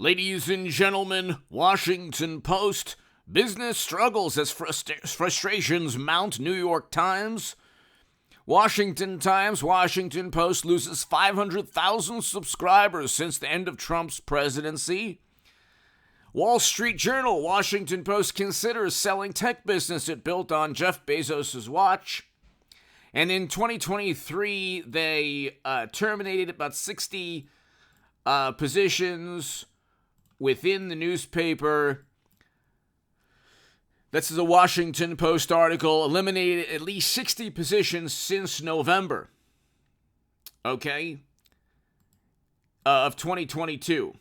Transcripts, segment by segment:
Ladies and gentlemen, Washington Post. Business struggles as frustrations mount. New York Times. Washington Times. Washington Post loses 500,000 subscribers since the end of Trump's presidency. Wall Street Journal. Washington Post considers selling tech business it built on Jeff Bezos' watch. And in 2023, they terminated about 60 positions within the newspaper. This is a Washington Post article. Eliminated at least 60 positions since November. Okay? Of 2022.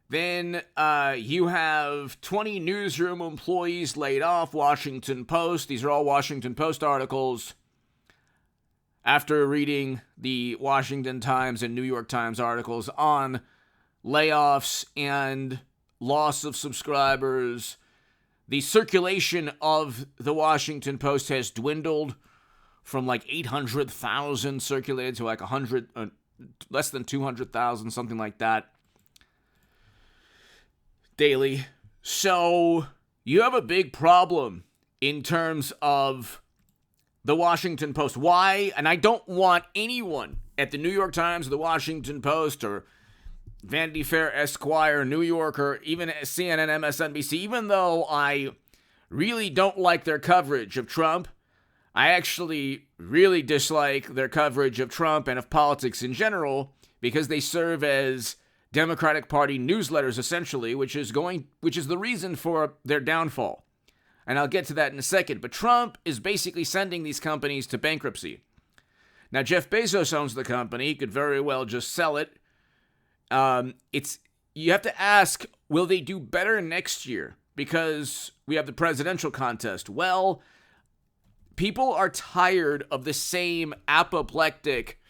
Then you have 20 newsroom employees laid off. Washington Post. These are all Washington Post articles. After reading the Washington Times and New York Times articles on layoffs and loss of subscribers, the circulation of the Washington Post has dwindled from like 800,000 circulated to like less than 200,000, something like that, daily. So you have a big problem in terms of the Washington Post. Why? And I don't want anyone at the New York Times or the Washington Post or Vanity Fair, Esquire, New Yorker, even CNN, MSNBC, even though I really don't like their coverage of Trump, I actually really dislike their coverage of Trump and of politics in general because they serve as Democratic Party newsletters, essentially, which is the reason for their downfall. And I'll get to that in a second. But Trump is basically sending these companies to bankruptcy. Now, Jeff Bezos owns the company. He could very well just sell it. You have to ask, will they do better next year? Because we have the presidential contest. Well, people are tired of the same apoplectic,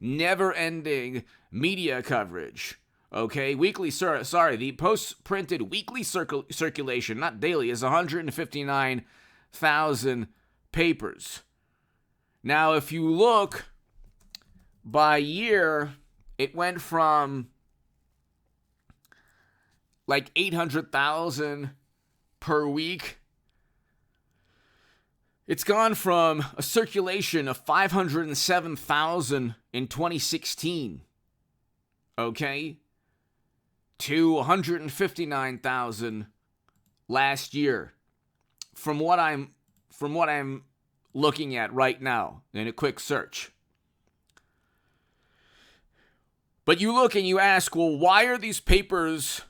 never-ending media coverage. Okay, the Post-printed weekly circulation, not daily, is 159,000 papers. Now, if you look by year, it went from like 800,000 per week. It's gone from a circulation of 507,000 in 2016, okay, to 159,000 last year. From what I'm looking at right now in a quick search. But you look and you ask, well, why are these papers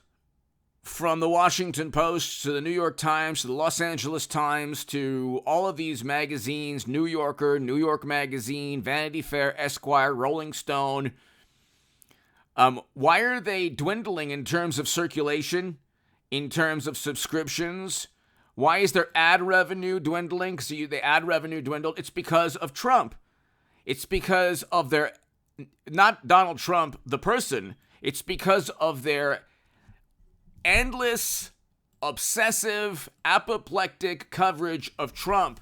from the Washington Post to the New York Times to the Los Angeles Times to all of these magazines, New Yorker, New York Magazine, Vanity Fair, Esquire, Rolling Stone, why are they dwindling in terms of circulation, in terms of subscriptions? Why is their ad revenue dwindling? Because the ad revenue dwindled. It's because of Trump. It's because of their, not Donald Trump, the person. It's because of their endless, obsessive, apoplectic coverage of Trump,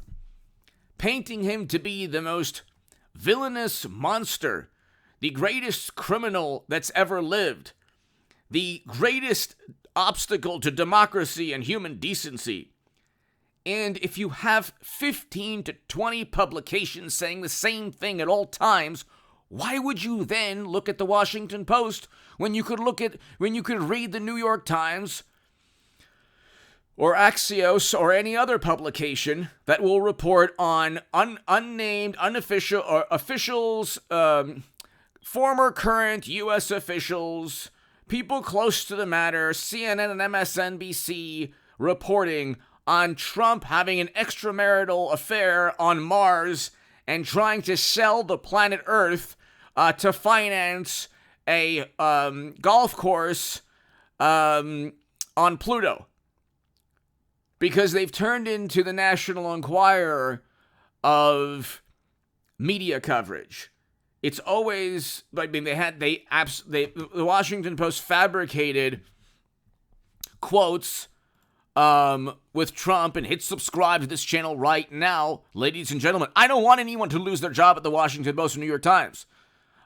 painting him to be the most villainous monster, the greatest criminal that's ever lived, the greatest obstacle to democracy and human decency. And if you have 15 to 20 publications saying the same thing at all times, why would you then look at the Washington Post when you could read the New York Times or Axios or any other publication that will report on unnamed, unofficial, or officials, former, current U.S. officials, people close to the matter, CNN and MSNBC reporting on Trump having an extramarital affair on Mars and trying to sell the planet Earth to finance a golf course on Pluto. Because they've turned into the National Enquirer of media coverage. It's always, I mean, the Washington Post fabricated quotes with Trump and hit subscribe to this channel right now. Ladies and gentlemen, I don't want anyone to lose their job at the Washington Post or New York Times.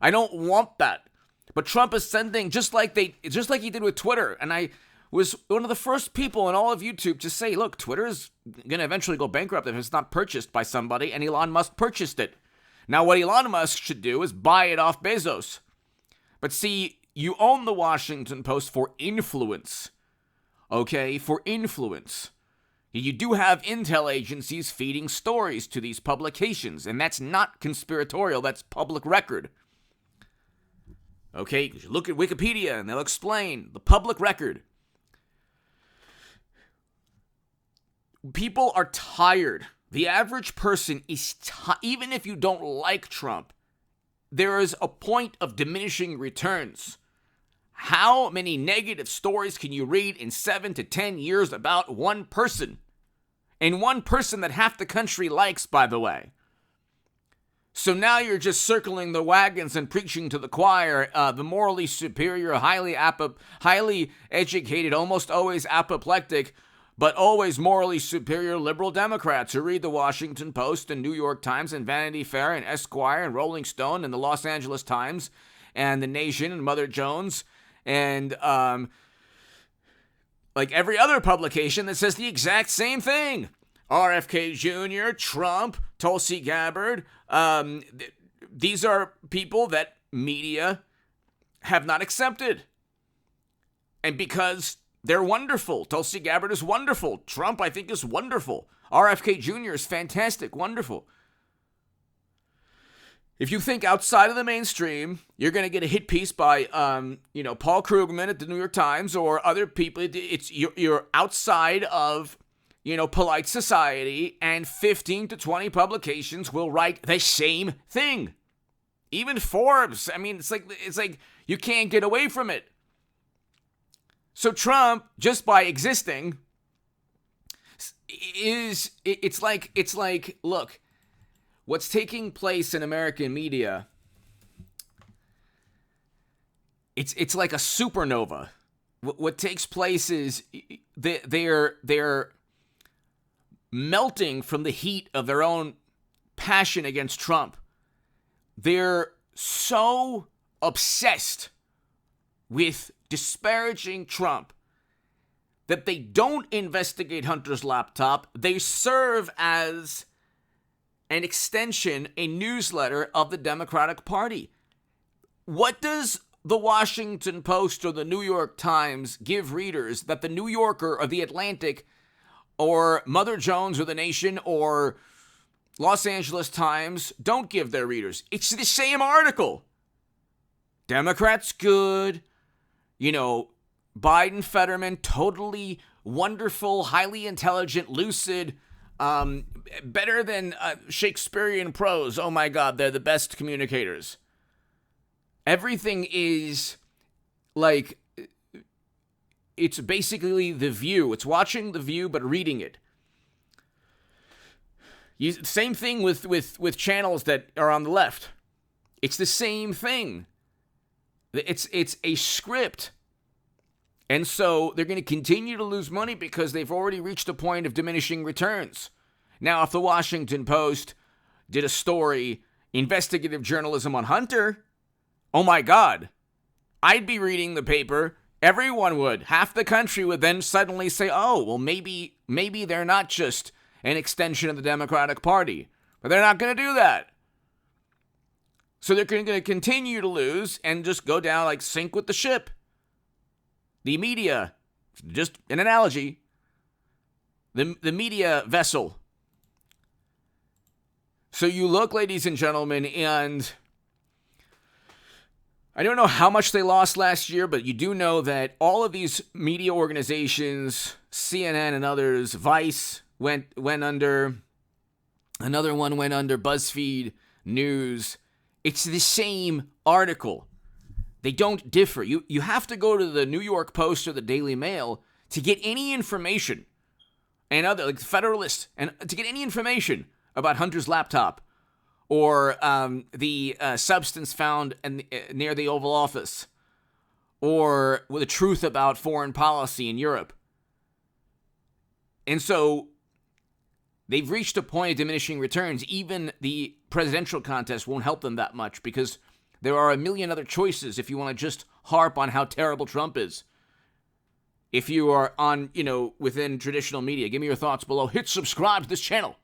I don't want that. But Trump is sending, just like he did with Twitter. And I was one of the first people in all of YouTube to say, look, Twitter is going to eventually go bankrupt if it's not purchased by somebody, and Elon Musk purchased it. Now, what Elon Musk should do is buy it off Bezos. But see, you own the Washington Post for influence. Okay? For influence. You do have intel agencies feeding stories to these publications, and that's not conspiratorial, that's public record. Okay? You look at Wikipedia, and they'll explain the public record. People are tired. The average person is even if you don't like Trump, there is a point of diminishing returns. How many negative stories can you read in 7 to 10 years about one person? And one person that half the country likes, by the way. So now you're just circling the wagons and preaching to the choir, the morally superior, highly educated, almost always apoplectic, but always morally superior liberal Democrats who read the Washington Post and New York Times and Vanity Fair and Esquire and Rolling Stone and the Los Angeles Times and The Nation and Mother Jones and like every other publication that says the exact same thing. RFK Jr., Trump, Tulsi Gabbard. These are people that media have not accepted. And because they're wonderful. Tulsi Gabbard is wonderful. Trump, I think, is wonderful. RFK Jr. is fantastic, wonderful. If you think outside of the mainstream, you're going to get a hit piece by, Paul Krugman at the New York Times or other people. You're outside of, polite society, and 15 to 20 publications will write the same thing. Even Forbes. I mean, it's like you can't get away from it. So Trump, just by existing, it's like, look, what's taking place in American media, it's like a supernova. What takes place is they're melting from the heat of their own passion against Trump. They're so obsessed with disparaging Trump that they don't investigate Hunter's laptop. They serve as an extension, a newsletter of the Democratic Party. What does the Washington Post or the New York Times give readers that the New Yorker or the Atlantic or Mother Jones or the Nation or Los Angeles Times don't give their readers? It's the same article. Democrats good. Biden, Fetterman, totally wonderful, highly intelligent, lucid, better than Shakespearean prose. Oh my God, they're the best communicators. Everything is like, it's basically The View. It's watching The View, but reading it. Same thing with channels that are on the left. It's the same thing. It's a script. And so they're going to continue to lose money because they've already reached a point of diminishing returns. Now, if the Washington Post did a story, investigative journalism on Hunter, oh my God, I'd be reading the paper. Everyone would. Half the country would then suddenly say, oh, well, maybe they're not just an extension of the Democratic Party. But they're not going to do that. So they're going to continue to lose and just go down like sink with the ship. The media, just an analogy, the media vessel. So you look, ladies and gentlemen, and I don't know how much they lost last year, but you do know that all of these media organizations, CNN and others, Vice went under, another one went under, BuzzFeed News. It's the same article. They don't differ. You have to go to the New York Post or the Daily Mail to get any information, and other like the Federalist, and to get any information about Hunter's laptop or the substance found near the Oval Office, or the truth about foreign policy in Europe. And so they've reached a point of diminishing returns. Even the presidential contest won't help them that much because There are a million other choices if you want to just harp on how terrible Trump is. If you are on, within traditional media, give me your thoughts below. Hit subscribe to this channel.